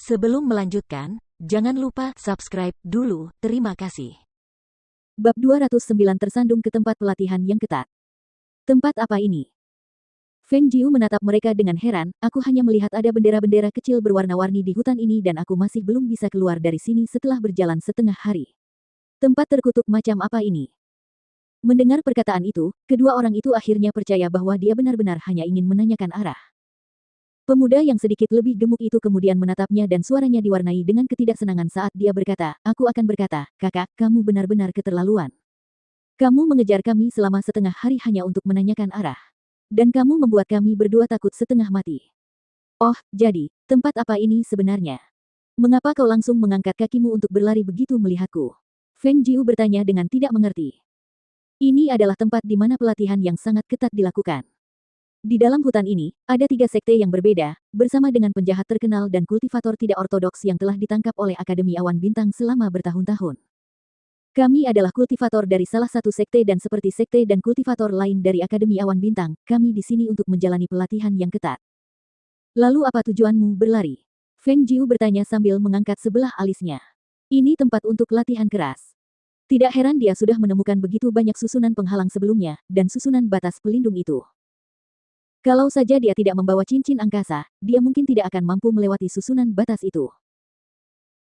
Sebelum melanjutkan, jangan lupa subscribe dulu, terima kasih. Bab 209 tersandung ke tempat pelatihan yang ketat. Tempat apa ini? Feng Jiu menatap mereka dengan heran, aku hanya melihat ada bendera-bendera kecil berwarna-warni di hutan ini dan aku masih belum bisa keluar dari sini setelah berjalan setengah hari. Tempat terkutuk macam apa ini? Mendengar perkataan itu, kedua orang itu akhirnya percaya bahwa dia benar-benar hanya ingin menanyakan arah. Pemuda yang sedikit lebih gemuk itu kemudian menatapnya dan suaranya diwarnai dengan ketidaksenangan saat dia berkata, aku akan berkata, kakak, kamu benar-benar keterlaluan. Kamu mengejar kami selama setengah hari hanya untuk menanyakan arah. Dan kamu membuat kami berdua takut setengah mati. Oh, jadi, tempat apa ini sebenarnya? Mengapa kau langsung mengangkat kakimu untuk berlari begitu melihatku? Feng Jiu bertanya dengan tidak mengerti. Ini adalah tempat di mana pelatihan yang sangat ketat dilakukan. Di dalam hutan ini, ada 3 sekte yang berbeda, bersama dengan penjahat terkenal dan kultivator tidak ortodoks yang telah ditangkap oleh Akademi Awan Bintang selama bertahun-tahun. Kami adalah kultivator dari salah satu sekte dan seperti sekte dan kultivator lain dari Akademi Awan Bintang, kami di sini untuk menjalani pelatihan yang ketat. Lalu apa tujuanmu berlari? Feng Jiu bertanya sambil mengangkat sebelah alisnya. Ini tempat untuk latihan keras. Tidak heran dia sudah menemukan begitu banyak susunan penghalang sebelumnya, dan susunan batas pelindung itu. Kalau saja dia tidak membawa cincin angkasa, dia mungkin tidak akan mampu melewati susunan batas itu.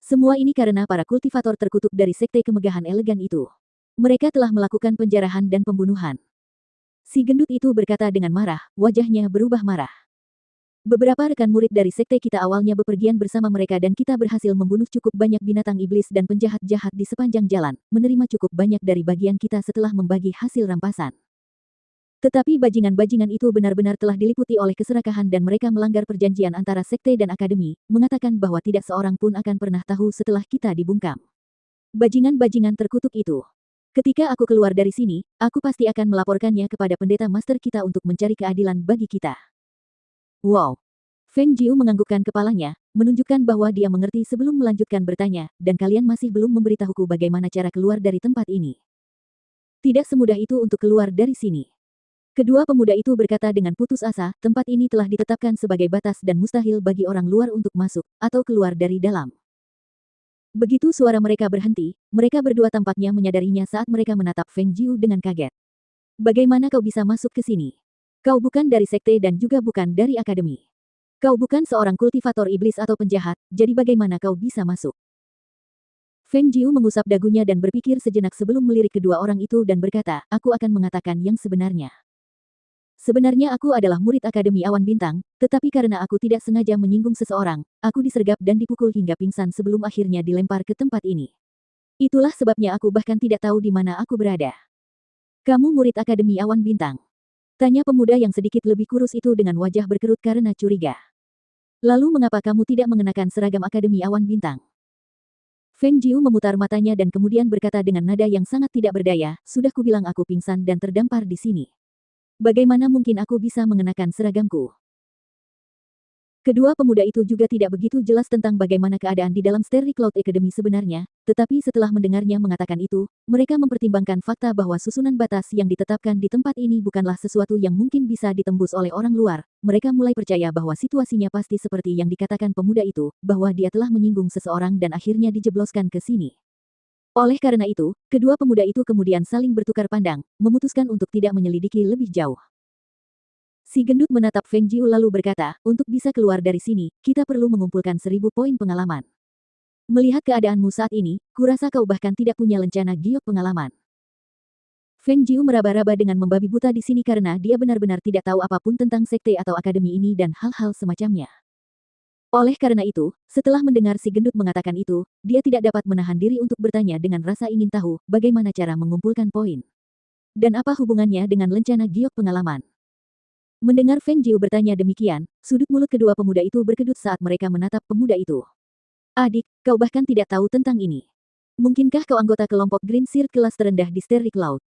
Semua ini karena para kultivator terkutuk dari sekte kemegahan elegan itu. Mereka telah melakukan penjarahan dan pembunuhan. Si gendut itu berkata dengan marah, wajahnya berubah marah. Beberapa rekan murid dari sekte kita awalnya bepergian bersama mereka dan kita berhasil membunuh cukup banyak binatang iblis dan penjahat-jahat di sepanjang jalan, menerima cukup banyak dari bagian kita setelah membagi hasil rampasan. Tetapi bajingan-bajingan itu benar-benar telah diliputi oleh keserakahan dan mereka melanggar perjanjian antara sekte dan akademi, mengatakan bahwa tidak seorang pun akan pernah tahu setelah kita dibungkam. Bajingan-bajingan terkutuk itu. Ketika aku keluar dari sini, aku pasti akan melaporkannya kepada pendeta master kita untuk mencari keadilan bagi kita. Wow. Feng Jiu menganggukkan kepalanya, menunjukkan bahwa dia mengerti sebelum melanjutkan bertanya, dan kalian masih belum memberitahuku bagaimana cara keluar dari tempat ini. Tidak semudah itu untuk keluar dari sini. Kedua pemuda itu berkata dengan putus asa, tempat ini telah ditetapkan sebagai batas dan mustahil bagi orang luar untuk masuk, atau keluar dari dalam. Begitu suara mereka berhenti, mereka berdua tampaknya menyadarinya saat mereka menatap Feng Jiu dengan kaget. Bagaimana kau bisa masuk ke sini? Kau bukan dari sekte dan juga bukan dari akademi. Kau bukan seorang kultivator iblis atau penjahat, jadi bagaimana kau bisa masuk? Feng Jiu mengusap dagunya dan berpikir sejenak sebelum melirik kedua orang itu dan berkata, aku akan mengatakan yang sebenarnya. Sebenarnya aku adalah murid Akademi Awan Bintang, tetapi karena aku tidak sengaja menyinggung seseorang, aku disergap dan dipukul hingga pingsan sebelum akhirnya dilempar ke tempat ini. Itulah sebabnya aku bahkan tidak tahu di mana aku berada. Kamu murid Akademi Awan Bintang? Tanya pemuda yang sedikit lebih kurus itu dengan wajah berkerut karena curiga. Lalu mengapa kamu tidak mengenakan seragam Akademi Awan Bintang? Feng Jiu memutar matanya dan kemudian berkata dengan nada yang sangat tidak berdaya, sudah kubilang aku pingsan dan terdampar di sini. Bagaimana mungkin aku bisa mengenakan seragamku? Kedua pemuda itu juga tidak begitu jelas tentang bagaimana keadaan di dalam Starry Cloud Academy sebenarnya, tetapi setelah mendengarnya mengatakan itu, mereka mempertimbangkan fakta bahwa susunan batas yang ditetapkan di tempat ini bukanlah sesuatu yang mungkin bisa ditembus oleh orang luar. Mereka mulai percaya bahwa situasinya pasti seperti yang dikatakan pemuda itu, bahwa dia telah menyinggung seseorang dan akhirnya dijebloskan ke sini. Oleh karena itu, kedua pemuda itu kemudian saling bertukar pandang, memutuskan untuk tidak menyelidiki lebih jauh. Si gendut menatap Feng Jiu lalu berkata, untuk bisa keluar dari sini, kita perlu mengumpulkan 1000 poin pengalaman. Melihat keadaanmu saat ini, kurasa kau bahkan tidak punya lencana giok pengalaman. Feng Jiu meraba-raba dengan membabi buta di sini karena dia benar-benar tidak tahu apapun tentang sekte atau akademi ini dan hal-hal semacamnya. Oleh karena itu, setelah mendengar si gendut mengatakan itu, dia tidak dapat menahan diri untuk bertanya dengan rasa ingin tahu bagaimana cara mengumpulkan poin. Dan apa hubungannya dengan lencana giok pengalaman. Mendengar Feng Jiu bertanya demikian, sudut mulut kedua pemuda itu berkedut saat mereka menatap pemuda itu. Adik, kau bahkan tidak tahu tentang ini. Mungkinkah kau anggota kelompok Green Shirt kelas terendah di Starry Cloud?